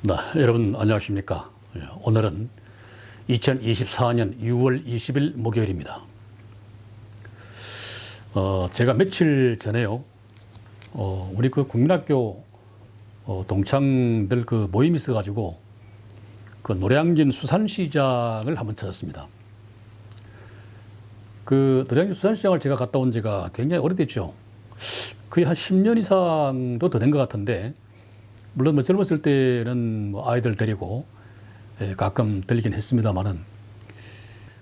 네, 여러분 안녕하십니까. 오늘은 2024년 6월 20일 목요일입니다. 제가 며칠 전에요, 우리 그 국민학교 동창들 그 모임이 있어가지고 그 노량진 수산시장을 한번 찾았습니다. 그 노량진 수산시장을 제가 갔다 온 지가 굉장히 오래됐죠. 거의 한 10년 이상도 더 된 것 같은데, 물론 뭐 젊었을 때는 뭐 아이들 데리고 가끔 들리긴 했습니다만은,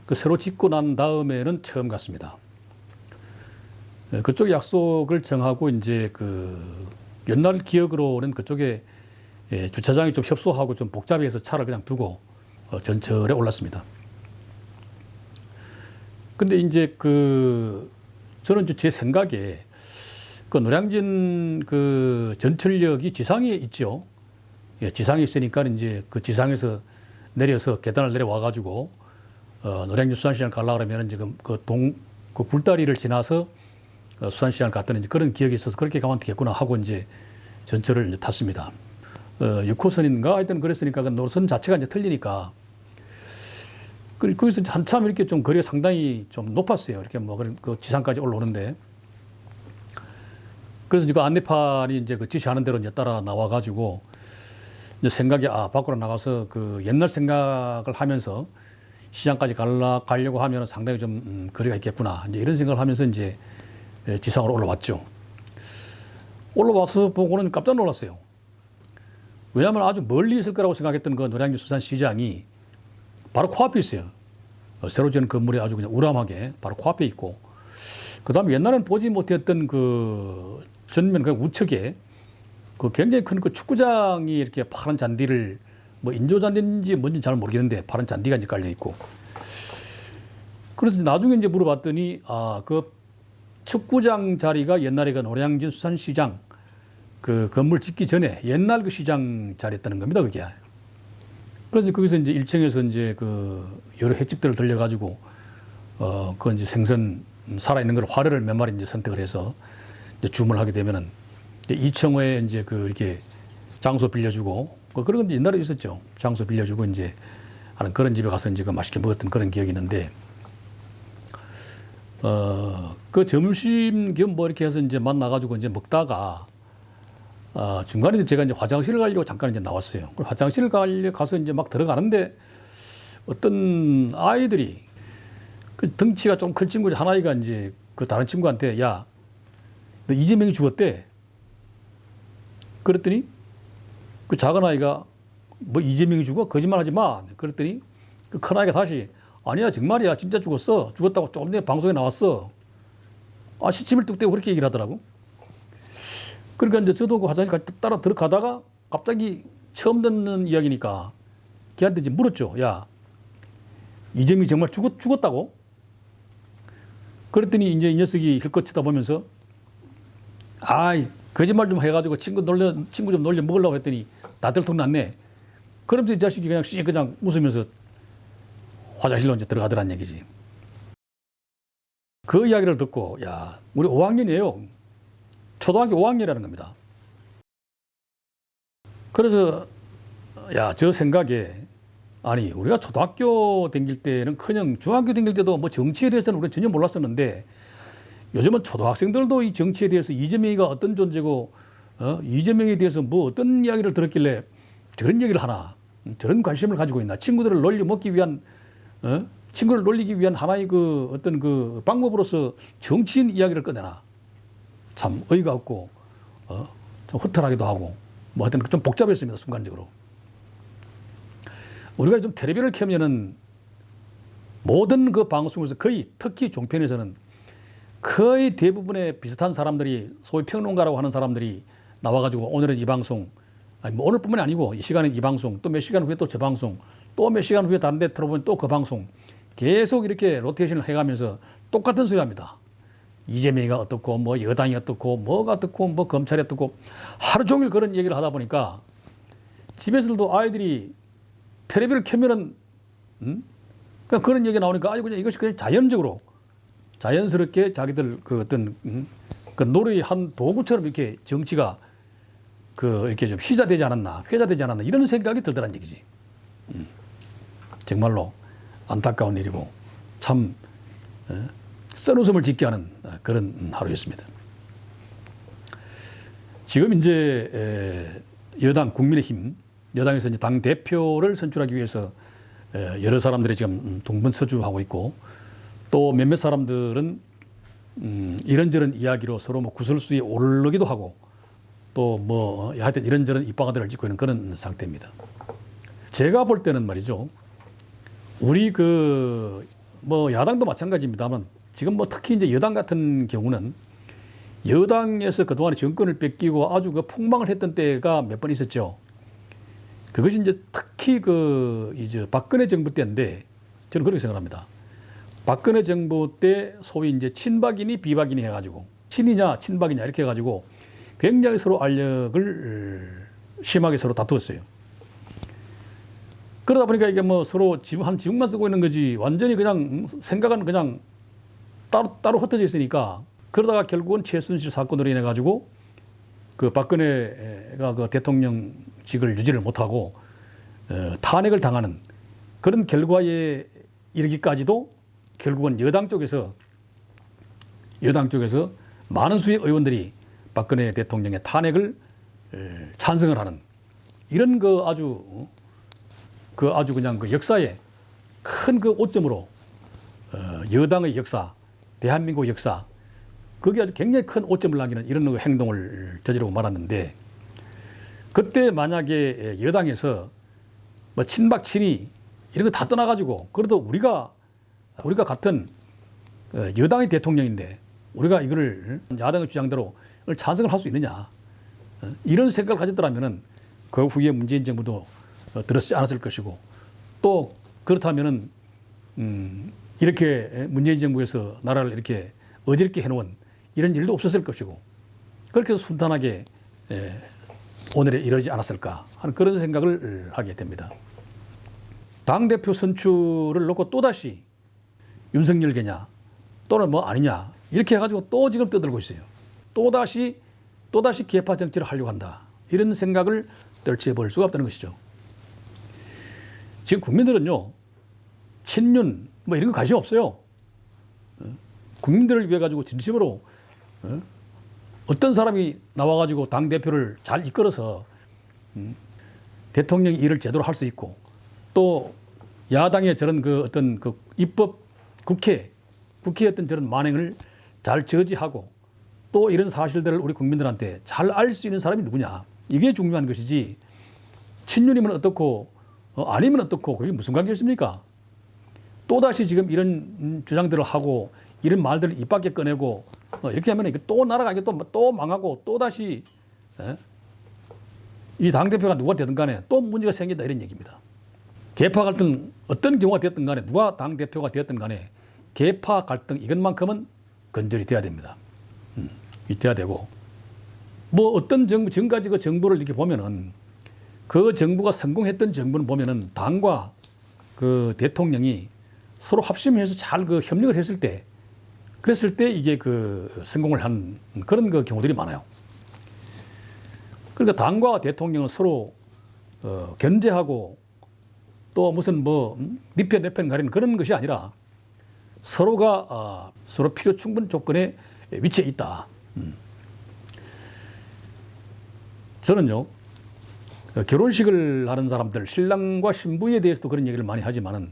그 새로 짓고 난 다음에는 처음 갔습니다. 그쪽 약속을 정하고 이제 그 옛날 기억으로는 그쪽에 주차장이 좀 협소하고 좀 복잡해서 차를 그냥 두고 전철에 올랐습니다. 근데 이제 그 저는 이제 제 생각에 그 노량진 그 전철역이 지상에 있죠. 지상에 있으니까 이제 그 지상에서 내려서 계단을 내려와 가지고 노량진 수산시장 가려고 그러면 지금 그 굴다리를 지나서 수산시장 갔다는 이제 그런 기억이 있어서 그렇게 가면 되겠구나 하고 이제 전철을 이제 탔습니다. 6호선인가 하여튼 그랬으니까 그 노선 자체가 이제 틀리니까 거기서 한참 이렇게 좀 거리가 상당히 좀 높았어요. 이렇게 뭐 그 지상까지 올라오는데. 그래서 이제 그 안내판이 이제 그 지시하는 대로 이제 따라 나와가지고 이제 생각이 밖으로 나가서 그 옛날 생각을 하면서 시장까지 가려고 하면 상당히 좀 거리가 있겠구나, 이제 이런 생각을 하면서 이제 지상으로 올라왔죠. 올라와서 보고는 깜짝 놀랐어요. 왜냐하면 아주 멀리 있을 거라고 생각했던 그 노량진 수산시장이 바로 코앞에 있어요. 새로 지은 건물이 아주 그냥 우람하게 바로 코앞에 있고, 그 다음에 옛날에는 보지 못했던 그 전면 그 우측에 그 굉장히 큰 그 축구장이 이렇게 파란 잔디를, 뭐 인조잔디인지 뭔지 잘 모르겠는데 파란 잔디가 이제 깔려 있고, 그래서 나중에 이제 물어봤더니 그 축구장 자리가 옛날에 그 노량진 수산시장 그 건물 짓기 전에 옛날 그 시장 자리였다는 겁니다, 그게. 그래서 거기서 이제 1층에서 이제 그 여러 횟집들을 들려가지고 그 이제 생선 살아있는 걸 화려를 몇 마리 이제 선택을 해서 이제 주문을 하게 되면은 2층에 이제 그 이렇게 장소 빌려주고, 그런 건 옛날에 있었죠. 장소 빌려주고 이제 하는 그런 집에 가서 이제 그 맛있게 먹었던 그런 기억이 있는데, 그 점심 겸 뭐 이렇게 해서 이제 만나가지고 이제 먹다가 중간에 제가 이제 화장실을 가려고 잠깐 이제 나왔어요. 화장실을 가서 이제 막 들어가는데 어떤 아이들이 그 덩치가 좀 큰 친구 하나이가 이제 그 다른 친구한테, 야, 너 이재명이 죽었대. 그랬더니 그 작은 아이가, 뭐 이재명이 죽어? 거짓말 하지 마. 그랬더니 그 큰 아이가 다시, 아니야, 정말이야. 진짜 죽었어. 죽었다고 조금 전에 방송에 나왔어. 시침을 뚝 떼고 그렇게 얘기를 하더라고. 그러니까 이제 저도 그 화장실 따라 들어가다가 갑자기 처음 듣는 이야기니까 걔한테 이제 물었죠. 야, 이재명이 정말 죽었다고? 그랬더니 이제 이 녀석이 힐끗 쳐다보면서, 거짓말 좀 해가지고 친구 좀 놀려 먹으려고 했더니 나들통 났네. 그러면서 이 자식이 그냥 웃으면서 화장실로 이제 들어가더란 얘기지. 그 이야기를 듣고, 야, 우리 5학년이에요. 초등학교 5학년이라는 겁니다. 그래서, 야, 저 생각에, 아니, 우리가 초등학교 다닐 때는 커녕 중학교 다닐 때도 뭐 정치에 대해서는 우리가 전혀 몰랐었는데, 요즘은 초등학생들도 이 정치에 대해서 이재명이가 어떤 존재고, 이재명에 대해서 뭐 어떤 이야기를 들었길래 저런 얘기를 하나, 저런 관심을 가지고 있나, 친구들을 친구를 놀리기 위한 하나의 그 어떤 그 방법으로서 정치인 이야기를 꺼내나. 참 어이가 없고, 좀 허탈하기도 하고, 뭐 하여튼 좀 복잡했습니다, 순간적으로. 우리가 좀 텔레비를 켜면은 모든 그 방송에서 거의, 특히 종편에서는 거의 대부분의 비슷한 사람들이, 소위 평론가라고 하는 사람들이 나와가지고 오늘은 이 방송, 뭐 오늘뿐만이 아니고 이 시간에 이 방송, 또 몇 시간 후에 또 저 방송, 또 몇 시간 후에 다른 데 들어보면 또 그 방송, 계속 이렇게 로테이션을 해가면서 똑같은 소리 합니다. 이재명이가 어떻고, 뭐 여당이 어떻고, 뭐가 어떻고, 뭐 검찰이 어떻고, 하루 종일 그런 얘기를 하다 보니까 집에서도 아이들이 텔레비를 켜면은, 그냥 그런 얘기 나오니까 그냥 이것이 그냥 자연스럽게 자기들 그 어떤 그 놀이의 한 도구처럼 이렇게 정치가 이렇게 좀 희자되지 않았나, 회자되지 않았나 이런 생각이 들더란 얘기지. 정말로 안타까운 일이고 참 쓴웃음을 짓게 하는 그런 하루였습니다. 지금 이제 여당 국민의힘 여당에서 이제 당 대표를 선출하기 위해서 여러 사람들이 지금 동분서주하고 있고 또 몇몇 사람들은 이런저런 이야기로 서로 뭐 구설수에 오르기도 하고 또 뭐 하여튼 이런저런 입방아들을 짓고 있는 그런 상태입니다. 제가 볼 때는 말이죠. 우리 뭐 야당도 마찬가지입니다만 지금 뭐 특히 이제 여당 같은 경우는 여당에서 그동안에 정권을 뺏기고 아주 폭망을 했던 때가 몇 번 있었죠. 그것이 이제 특히 이제 박근혜 정부 때인데 저는 그렇게 생각합니다. 박근혜 정부 때 소위 이제 친박이니 비박이니 해가지고 친이냐 친박이냐 이렇게 해가지고 굉장히 서로 알력을 심하게 서로 다투었어요. 그러다 보니까 이게 뭐 서로 한 지붕만 쓰고 있는 거지 완전히 그냥 생각은 그냥 따로 흩어져 있으니까 그러다가 결국은 최순실 사건으로 인해 가지고 박근혜가 대통령직을 유지를 못하고 탄핵을 당하는 그런 결과에 이르기까지도 결국은 여당 쪽에서 많은 수의 의원들이 박근혜 대통령의 탄핵을 찬성을 하는 이런 아주 그냥 역사의 큰 오점으로 여당의 역사, 대한민국 역사 그게 아주 굉장히 큰 오점을 남기는 이런 행동을 저지르고 말았는데 그때 만약에 여당에서 뭐 친박 친이 이런 거 다 떠나가지고 그래도 우리가 같은 여당의 대통령인데 우리가 이거를 야당의 주장대로 찬성을 할 수 있느냐 이런 생각을 가졌더라면은 그 후에 문재인 정부도 들어서지 않았을 것이고 또 그렇다면은 이렇게 문재인 정부에서 나라를 이렇게 어지럽게 해놓은 이런 일도 없었을 것이고 그렇게 해서 순탄하게 오늘에 이러지 않았을까 하는 그런 생각을 하게 됩니다. 당대표 선출을 놓고 또다시 윤석열계냐 또는 뭐 아니냐 이렇게 해가지고 또 지금 떠들고 있어요. 또다시 계파 정치를 하려고 한다. 이런 생각을 떨쳐볼 수가 없다는 것이죠. 지금 국민들은요, 친윤 뭐 이런 거 관심 없어요. 국민들을 위해 가지고 진심으로 어떤 사람이 나와가지고 당 대표를 잘 이끌어서 대통령이 일을 제대로 할 수 있고 또 야당의 저런 어떤 입법 국회의 어떤 저런 만행을 잘 저지하고 또 이런 사실들을 우리 국민들한테 잘 알 수 있는 사람이 누구냐 이게 중요한 것이지 친윤이면 어떻고 아니면 어떻고 그게 무슨 관계 있습니까? 또다시 지금 이런 주장들을 하고 이런 말들을 입 밖에 꺼내고 이렇게 하면 또 나라가 또 망하고 또다시 이 당대표가 누가 되든 간에 또 문제가 생긴다 이런 얘기입니다. 계파 갈등 어떤 경우가 되었든 간에 누가 당대표가 되었든 간에 계파 갈등 이것만큼은 건절이 돼야 됩니다. 돼야 되고 뭐 어떤 지금까지 그 정부를 이렇게 보면은 그 정부가 성공했던 정부는 보면은 당과 그 대통령이 서로 합심해서 잘 협력을 했을 때 그랬을 때 이게 성공을 한 그런 경우들이 많아요. 그러니까 당과 대통령은 서로 견제하고 또 무슨 네 편 내 편 가리는 그런 것이 아니라 서로가 서로 필요 충분 조건에 위치해 있다. 저는요 결혼식을 하는 사람들 신랑과 신부에 대해서도 그런 얘기를 많이 하지만은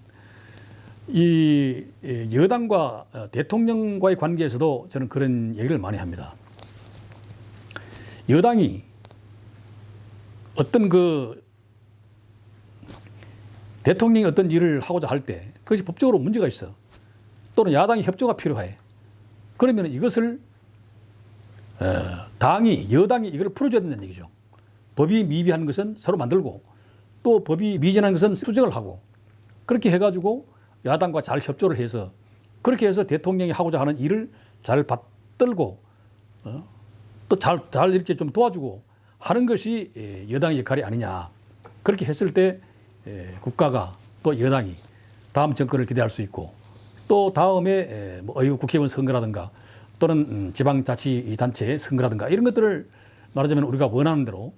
이 여당과 대통령과의 관계에서도 저는 그런 얘기를 많이 합니다. 여당이 어떤 대통령이 어떤 일을 하고자 할 때 그것이 법적으로 문제가 있어. 또는 야당이 협조가 필요해. 그러면 이것을 여당이 이걸 풀어줘야 된다는 얘기죠. 법이 미비한 것은 서로 만들고 또 법이 미진한 것은 수정을 하고 그렇게 해가지고 야당과 잘 협조를 해서 그렇게 해서 대통령이 하고자 하는 일을 잘 받들고 또 잘 이렇게 좀 도와주고 하는 것이 여당의 역할이 아니냐. 그렇게 했을 때 국가가 또 여당이 다음 정권을 기대할 수 있고 또 다음에 국회의원 선거라든가 또는 지방자치단체 선거라든가 이런 것들을 말하자면 우리가 원하는 대로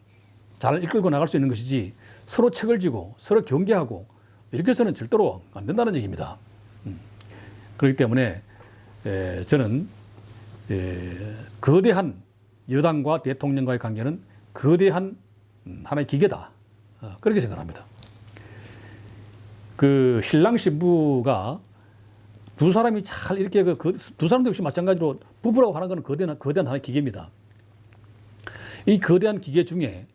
잘 이끌고 나갈 수 있는 것이지 서로 책을 지고 서로 경계하고 이렇게 해서는 절대로 안 된다는 얘기입니다. 그렇기 때문에 저는 거대한 여당과 대통령과의 관계는 거대한 하나의 기계다. 그렇게 생각합니다. 그 신랑 신부가 두 사람이 잘 이렇게 두 사람도 역시 마찬가지로 부부라고 하는 것은 거대한 하나의 기계입니다. 이 거대한 기계 중에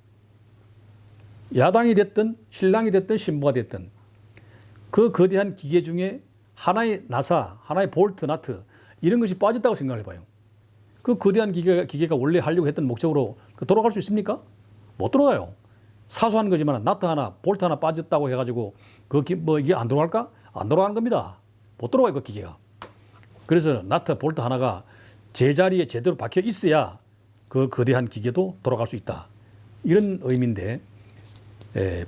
야당이 됐든 신랑이 됐든 신부가 됐든 그 거대한 기계 중에 하나의 나사, 하나의 볼트, 나트 이런 것이 빠졌다고 생각해 봐요. 그 거대한 기계가 원래 하려고 했던 목적으로 돌아갈 수 있습니까? 못 돌아가요. 사소한 거지만 나트 하나, 볼트 하나 빠졌다고 해가지고 이게 안 돌아갈까? 안 돌아가는 겁니다. 못 돌아가요, 그 기계가. 그래서 나트, 볼트 하나가 제자리에 제대로 박혀 있어야 그 거대한 기계도 돌아갈 수 있다. 이런 의미인데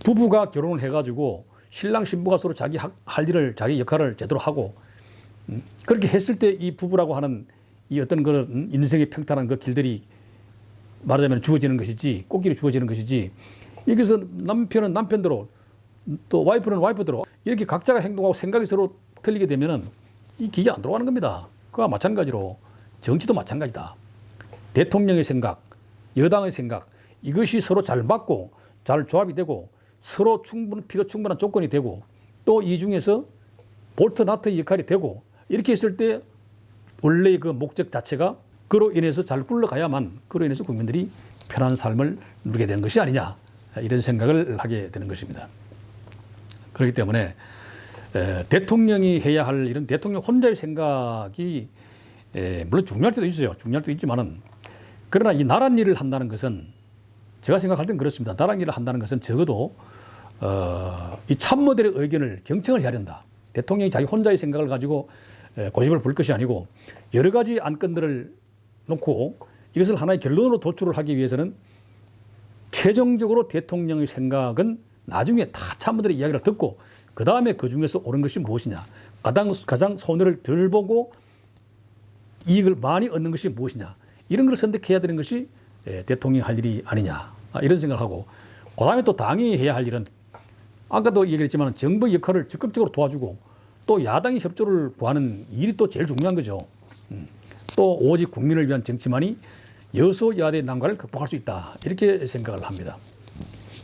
부부가 결혼을 해가지고 신랑 신부가 서로 자기 할 일을 자기 역할을 제대로 하고 그렇게 했을 때 이 부부라고 하는 이 어떤 그런 인생의 평탄한 그 길들이 말하자면 주어지는 것이지 꽃길이 주어지는 것이지 여기서 남편은 남편대로 또 와이프는 와이프대로 이렇게 각자가 행동하고 생각이 서로 틀리게 되면은 이 기계 안 돌아가는 겁니다. 그와 마찬가지로 정치도 마찬가지다. 대통령의 생각, 여당의 생각 이것이 서로 잘 맞고 잘 조합이 되고 서로 필요 충분한 조건이 되고 또 이 중에서 볼트 나트의 역할이 되고 이렇게 했을 때 원래의 그 목적 자체가 그로 인해서 잘 굴러가야만 그로 인해서 국민들이 편안한 삶을 누리게 되는 것이 아니냐 이런 생각을 하게 되는 것입니다. 그렇기 때문에 대통령이 해야 할 일은 대통령 혼자의 생각이 물론 중요할 때도 있어요. 중요할 때도 있지만은 그러나 이 나란 일을 한다는 것은 제가 생각할 땐 그렇습니다. 나란 일을 한다는 것은 적어도 이 참모들의 의견을 경청을 해야 된다. 대통령이 자기 혼자의 생각을 가지고 고집을 부릴 것이 아니고 여러 가지 안건들을 놓고 이것을 하나의 결론으로 도출을 하기 위해서는 최종적으로 대통령의 생각은 나중에 다 참모들의 이야기를 듣고 그 다음에 그 중에서 옳은 것이 무엇이냐 가장 손해를 덜 보고 이익을 많이 얻는 것이 무엇이냐 이런 걸 선택해야 되는 것이 대통령이 할 일이 아니냐 이런 생각을 하고 그 다음에 또 당이 해야 할 일은 아까도 얘기했지만 정부의 역할을 적극적으로 도와주고 또 야당이 협조를 구하는 일이 또 제일 중요한 거죠. 또 오직 국민을 위한 정치만이 여소야대의 난관을 극복할 수 있다 이렇게 생각을 합니다.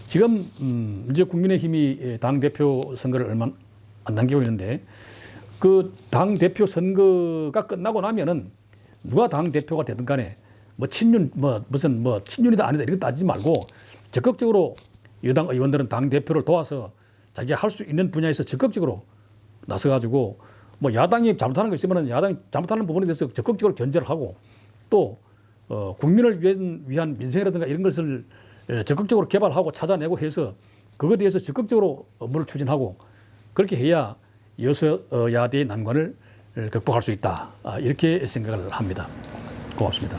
지금 이제 국민의힘이 당대표 선거를 얼마 안 남기고 있는데 그 당대표 선거가 끝나고 나면은 누가 당대표가 되든 간에 무슨 친윤이다 아니다 이런 거 따지지 말고 적극적으로 여당 의원들은 당대표를 도와서 자기가 할 수 있는 분야에서 적극적으로 나서가지고 야당이 잘못하는 거 있으면 야당이 잘못하는 부분에 대해서 적극적으로 견제를 하고 또 국민을 위한 민생이라든가 이런 것을 적극적으로 개발하고 찾아내고 해서 그거에 대해서 적극적으로 업무를 추진하고 그렇게 해야 여소야대의 난관을 극복할 수 있다. 이렇게 생각을 합니다. 고맙습니다.